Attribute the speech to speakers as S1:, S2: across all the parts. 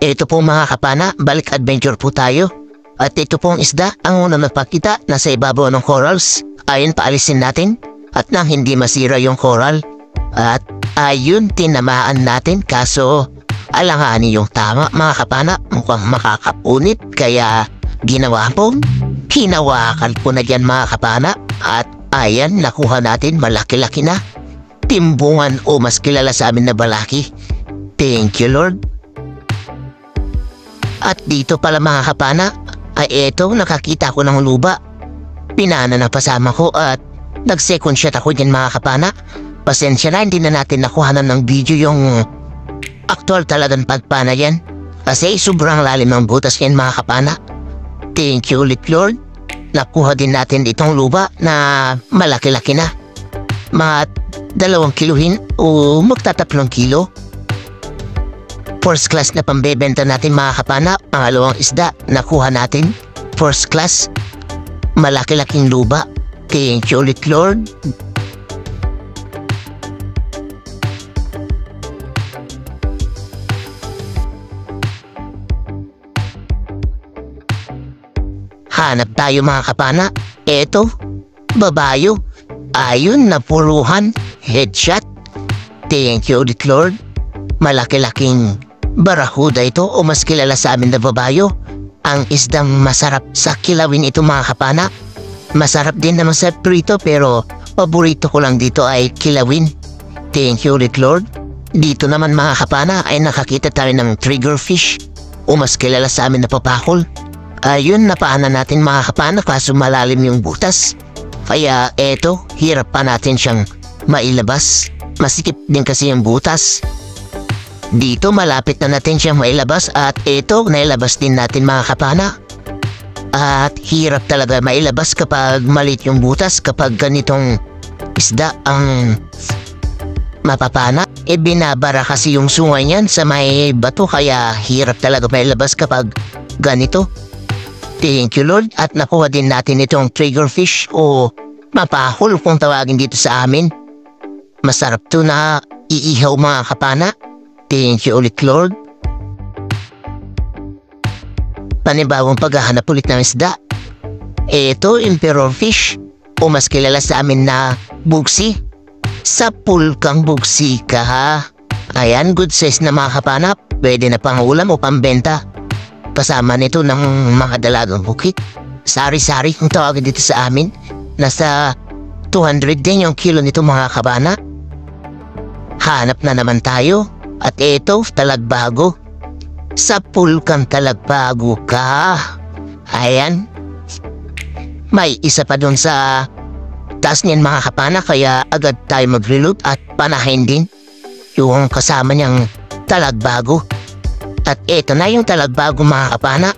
S1: Ito po mga kapana, balik adventure po tayo. At ito pong isda ang unang nagpakita na sa ibabaw ng corals. Ayun, paalisin natin. At nang hindi masira yung coral. At ayun, tinamaan natin. Kaso, alanganin yung tama mga kapana. Mukhang makakapunit. Kaya ginawa po. Hinawakan po na dyan mga kapana. At ayan, nakuha natin. Malaki-laki na. Timbungan o mas kilala sa amin na balaki. Thank you Lord. At dito pala mga kapana, ay eto, nakakita ko ng luba. Pinana na pasama ko at nag-second shot ako dyan mga kapana. Pasensya na, hindi na natin nakuhanan ng video yung actual talagang pagpana yan. Kasi sobrang lalim ng butas yan mga kapana. Thank you ulit Lord. Nakuha din natin itong luba na malaki-laki na. Mga 2 kiluhin o magta3 kilo. First class na pambebenta natin mga kapana. Pangalawang isda, nakuha natin. First class, malaki-laking luba. Thank you ulit Lord. Hanap tayo mga kapana. Eto, babayo. Ayun, napuruhan. Headshot. Thank you ulit Lord. Malaki-laking barakuda ito o mas kilala sa amin na babayo. Ang isdang masarap sa kilawin ito mga kapana. Masarap din naman sa prito pero paborito ko lang dito ay kilawin. Thank you ulit Lord. Dito naman mga kapana ay nakakita tayo ng triggerfish o mas kilala sa amin na papakol. Ayun, napaanan natin mga kapana kaso malalim yung butas. Kaya eto, hirap pa natin siyang mailabas. Masikip din kasi yung butas. Dito malapit na natin siyang mailabas at ito nailabas din natin mga kapana. At hirap talaga mailabas kapag maliit yung butas, kapag ganitong isda ang mapapana. Binabara kasi yung sungay niyan sa may bato kaya hirap talaga mailabas kapag ganito. Thank you Lord at nakuha din natin itong triggerfish o mapahol kung tawagin dito sa amin. Masarap to na iihaw mga kapana. Thank you ulit Lord. Panibawang paghahanap ulit ng isda. Ito, emperor fish o mas kilala sa amin na bugsi. Sa pulkang bugsi ka ha. Ayan, good size na mga kapana. Pwede na pangulam o pambenta. Kasama nito ng mga dalagang bukit. Sari-sari kung tawagin dito sa amin. Nasa 200 din yung kilo nito mga kapana. Hanap na naman tayo. At ito, talagbago. Sa pulkang talagbago ka. Ayan. May isa pa dun sa taas niyan mga kapana kaya agad tayo mag-reload at panahin din yung kasama niyang talagbago. At ito na yung talagbago mga kapana.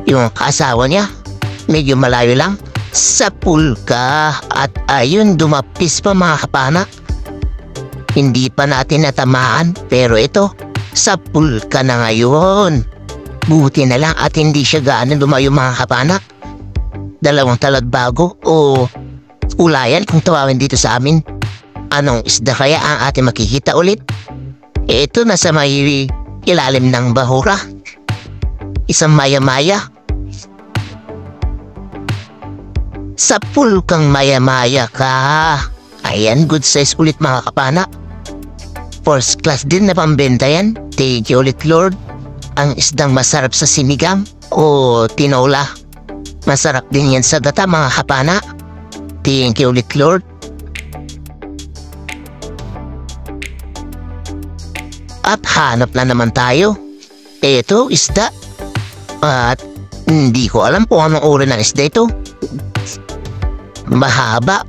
S1: Yung kasawa niya, medyo malayo lang. Sa pulka at ayun dumapis pa mga kapana. Hindi pa natin natamaan pero ito, sa pulka na ngayon. Buti na lang at hindi siya gaano lumayo mga kapana. 2 talagbago o ulayan kung tawagin dito sa amin. Anong isda kaya ang ating makikita ulit? Ito nasa may ilalim ng bahura. Isang maya-maya. Sa pulkang maya-maya ka. Ayan, good size ulit mga kapana. First class din na pambenta yan. Thank you ulit Lord. Ang isdang masarap sa sinigang o tinola. Masarap din yan sa gata mga kapana. Thank you ulit Lord. At hanap na naman tayo. Ito, isda. At hindi ko alam kung anong uri ng isda ito. Mahaba.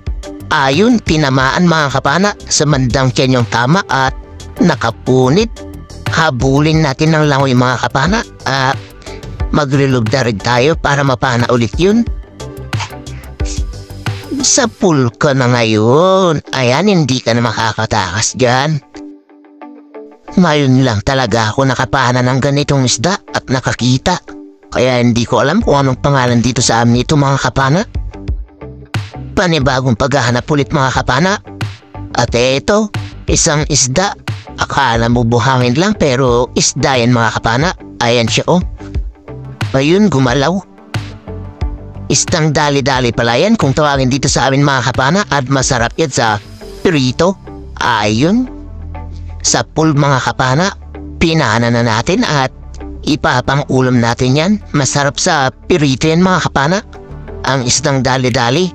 S1: Ayun, tinamaan mga kapana sa bandang tiyan yung tama at nakapunit. Habulin natin ng langoy mga kapana at mag-reload na rin tayo para mapana ulit yun. Sa pulka na ngayon. Ayan, hindi ka na makakatakas dyan. Ngayon lang talaga ako nakapana ng ganitong isda at nakakita. Kaya hindi ko alam kung anong pangalan dito sa amin ito mga kapana. Panibagong paghahanap ulit mga kapana. At eto, isang isda Akala mo buhangin lang pero isda yan mga kapana. Ayan siya oh. Ayun, gumalaw. Isdang dali-dali pala yan kung tawagin dito sa amin mga kapana, at masarap yan sa pirito. Ayun. Sa pool mga kapana, pinana na natin at ipapang ulam natin yan. Masarap sa pirito yan mga kapana, ang isdang dali-dali.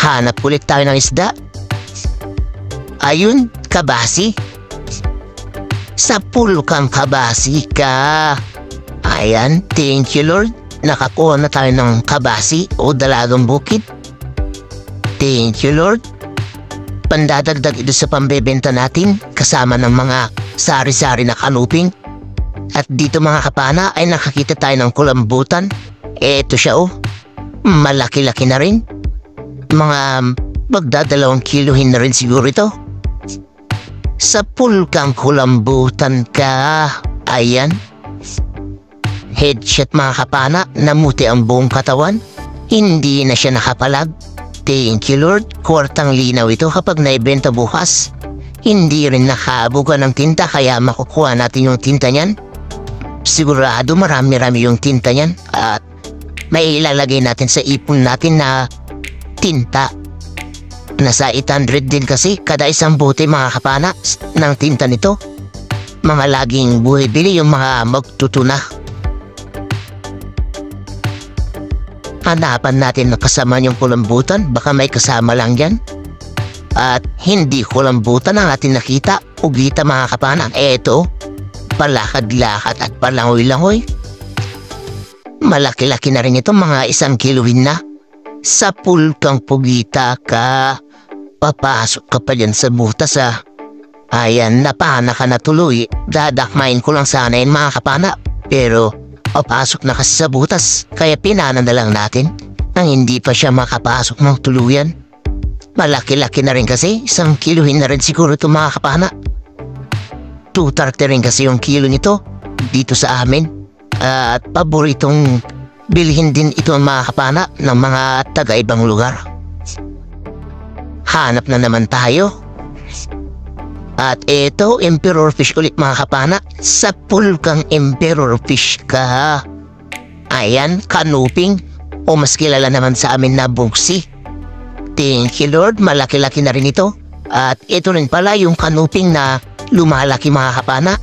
S1: Hanap ulit tayo ng isda. Ayun, kabasi. Sa pool kang kabasi ka. Ayan, thank you Lord. Nakakuha na tayo ng kabasi o dalagang bukid. Thank you Lord. Pandadagdag ito sa pambebenta natin kasama ng mga sari-sari na kanuping. At dito mga kapana ay nakakita tayo ng kulambutan. Eto siya oh. Malaki-laki na rin. Mga magdadalawang kilohin na rin siguro ito. Sa pool kang kulambutan ka. Ayan. Headshot mga kapana, namuti ang buong katawan. Hindi na siya nakapalag. Thank you Lord. Kwartang linaw ito kapag naibenta bukas. Hindi rin nakabugan ng tinta kaya makukuha natin yung tinta niyan. Sigurado marami-rami yung tinta niyan. At may ilalagay natin sa ipon natin na tinta. Nasa 800 din kasi kada isang bote mga kapana ng tinta nito. Mga laging buhay-bili yung mga magtutuna. Hanapan natin na kasama yung kulambutan, baka may kasama lang yan. At hindi kulambutan ang ating nakita. Ugita mga kapana. Eto, palakad-lakad at palangoy-langoy. Malaki-laki na rin ito, mga 1 kilohin na. Sa pool kang pugita ka. Papasok ka pa dyan sa butas ah. Ayan, napana ka na tuloy. Dadakmain ko lang sana yun mga kapana. Pero papasok na kasi sa butas. Kaya pinana na lang natin nang hindi pa siya makapasok ng tuluyan. Malaki-laki na rin kasi. 1 kilohin na rin siguro ito mga kapana. 230 rin kasi yung kilo nito dito sa amin. At paboritong bilhin din ito mga kapana ng mga taga-ibang lugar. Hanap na naman tayo. At ito, emperor fish ulit mga kapana. Sa pool kang emperor fish ka. Ayan, kanuping. O mas kilala naman sa amin na bugsi. Thank you Lord, malaki-laki na rin ito. At ito rin pala yung kanuping na lumalaki mga kapana.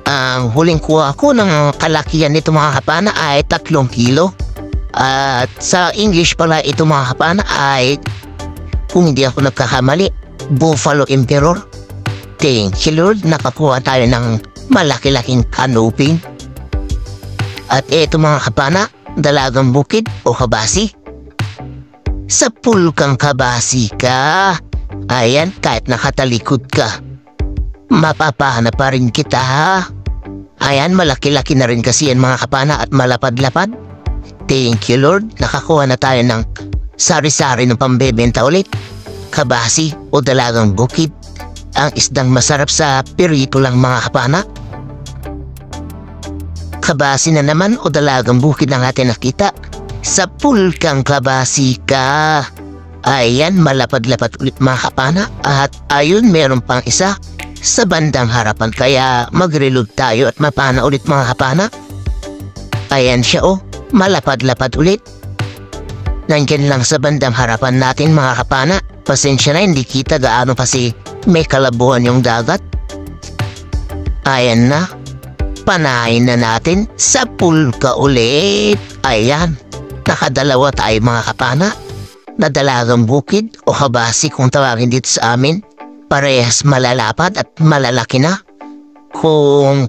S1: Ang huling kuha ko ng kalakihan nito mga kapana ay 3 kilo. At sa English pala ito mga kapana ay, kung hindi ako nagkakamali, Buffalo Emperor. Thank you Lord, nakakuha tayo ng malaki-laking kanuping. At ito mga kapana, dalagang bukid o kabasi. Sa pool kang kabasi ka. Ayan, kahit nakatalikod ka, mapapahanap pa rin kita ha. Ayan, malaki-laki na rin kasi yan mga kapana at malapad-lapad. Thank you Lord, nakakuha na tayo ng sari-sari ng pambebenta ulit. Kabasi o dalagang bukid. Ang isdang masarap sa pirito lang mga kapana. Kabasi na naman o dalagang bukid ang ating nakita. Sa pool kang kabasi ka. Ayan, malapad-lapad ulit mga kapana. At ayun, meron pang isa sa bandang harapan. Kaya mag-reload tayo at mapana ulit mga kapana. Ayan siya oh, malapad-lapad ulit. Nandyan lang sa bandang harapan natin mga kapana. Pasensya na, hindi kita gaano kasi may kalabuhan yung dagat. Ayan na. Panahin na natin sa pool ka ulit. Ayan. Nakadalawa tayo mga kapana. Na dalagang bukid o kabasi kung tawagin dito sa amin. Parehas malalapad at malalaki na. Kung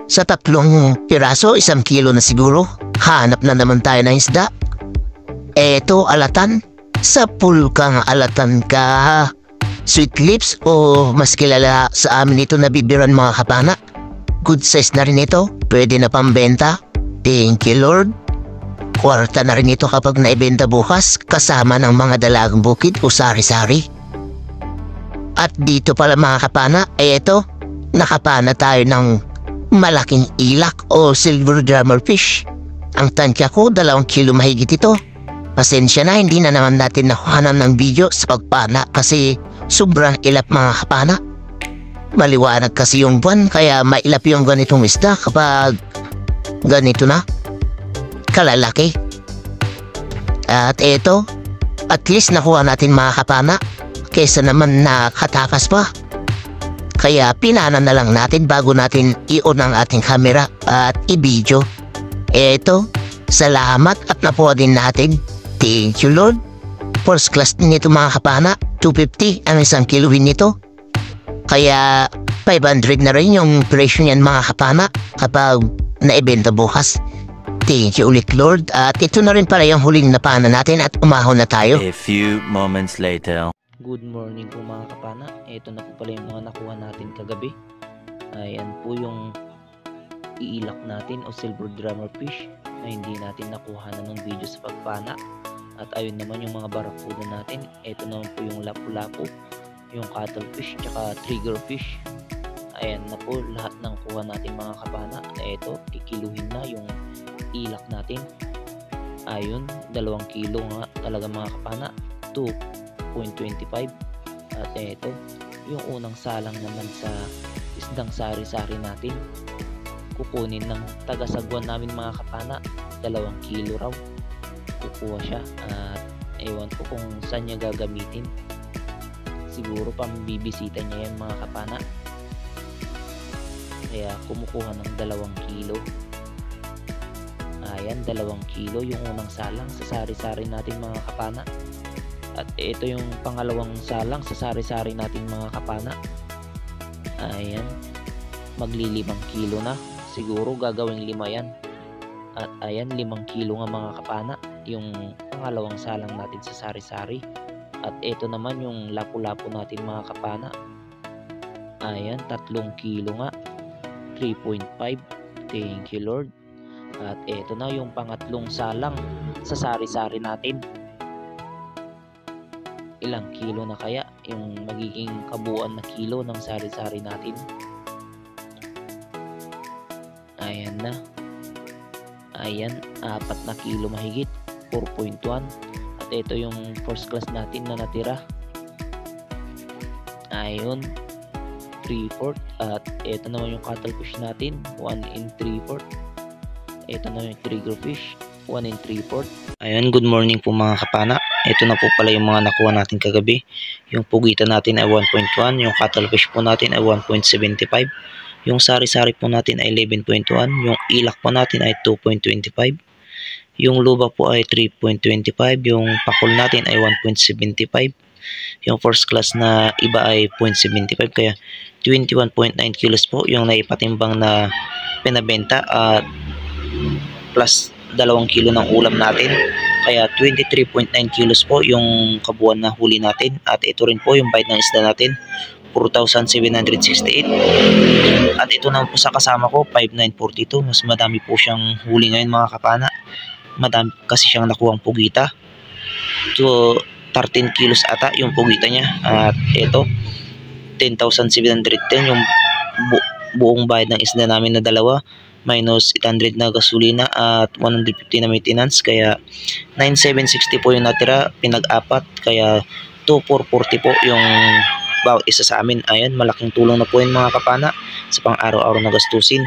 S1: sa 3 piraso, 1 kilo na siguro. Hanap na naman tayo ng isda. Eto, alatan. Sa pool kang alatan ka. Sweet lips o mas kilala sa amin ito na bibiran mga kapana. Good size na rin ito. Pwede na pambenta. Thank you Lord. Kwarta na rin ito kapag naibenta bukas kasama ng mga dalagang bukid o sari-sari. At dito pala mga kapana, ay ito, nakapana tayo ng malaking ilak o silver drummer fish. Ang tansya ko 2 kilo mahigit ito. Pasensya na, hindi na naman natin nakuhanan ng video sa pagpana kasi sobrang ilap mga kapana. Maliwanag kasi yung buwan kaya mailap yung ganitong isda kapag ganito na kalalaki. At eto, at least nakuha natin mga kapana kaysa naman nakatakas pa. Kaya pinana na lang natin bago natin i-on ang ating camera at i-video. Eto, salamat at nakuha din natin. Thank you Lord. First class din ito mga kapana. 250 ang 1 kilohin nito. Kaya 500 na rin yung presyo niyan mga kapana kapag naibenta bukas. Thank you ulit Lord. At ito na rin pala yung huling napana natin at umahon na tayo.
S2: A few moments later.
S3: Good morning po mga kapana. Ito na po pala yung mga nakuha natin kagabi. Ayan po yung iilak natin o silver drummer fish na hindi natin nakuha na ng video sa pagpana. At ayun naman yung mga barakuda natin. Ito naman po yung lapu-lapu, yung cuttlefish, tsaka triggerfish. Ayan na po lahat ng kuha natin mga kapana. Ito, kikiluhin na yung ilak natin. Ayun, 2 kilo nga talaga mga kapana. 2.25. At ito, yung unang salang naman sa isdang sari-sari natin. Kukunin ng taga-sagwan namin mga kapana. 2 kilo raw. Kukuha siya at ewan ko kung saan niya gagamitin. Siguro pambibisita niya yan mga kapana. Kaya kumukuha ng 2 kilo. Ayan, 2 kilo yung unang salang sa sari-sari natin mga kapana. At ito yung pangalawang salang sa sari-sari natin mga kapana. Ayan, magli 5 kilo na. Siguro gagawing 5 yan. At ayan, 5 kilo nga mga kapana yung pangalawang salang natin sa sari-sari. At ito naman yung lapu-lapu natin mga kapana. Ayan, 3 kilo nga, 3.5. Thank you Lord. At ito na yung pangatlong salang sa sari-sari natin. Ilang kilo na kaya yung magiging kabuuan na kilo ng sari-sari natin? Ayan na. Ayan, 4 na kilo mahigit, 4.1. At ito yung first class natin na natira. Ayun, 3/4. At ito naman yung cuttlefish natin, 1 3/4. Ito na yung triggerfish, 1 3/4. Ayun, good morning po mga kapana. Ito na po pala yung mga nakuha natin kagabi. Yung pugita natin ay 1.1, yung cuttlefish po natin ay 1.75. Yung sari-sari po natin ay 11.1. Yung ilak po natin ay 2.25. Yung luba po ay 3.25. Yung pakul natin ay 1.75. Yung first class na iba ay 0.75. Kaya 21.9 kilos po yung naipatimbang na pinabenta at plus 2 kilo ng ulam natin. Kaya 23.9 kilos po yung kabuuan na huli natin. At ito rin po yung bite ng isda natin, 4,768. At ito naman po sa kasama ko, 5,942. Mas madami po siyang huli ngayon mga kapana. Madami kasi siyang nakuhang pugita. So 13 kilos ata yung pugita niya. At ito, 10,710 yung buong bayad ng isda namin na dalawa, minus 800 na gasolina at 150 na maintenance. Kaya 9,760 po yung natira, pinag-apat. Kaya 2,440 po yung bawat isa sa amin. Ayan, malaking tulong na po yun mga kapana sa pang araw-araw na gastusin.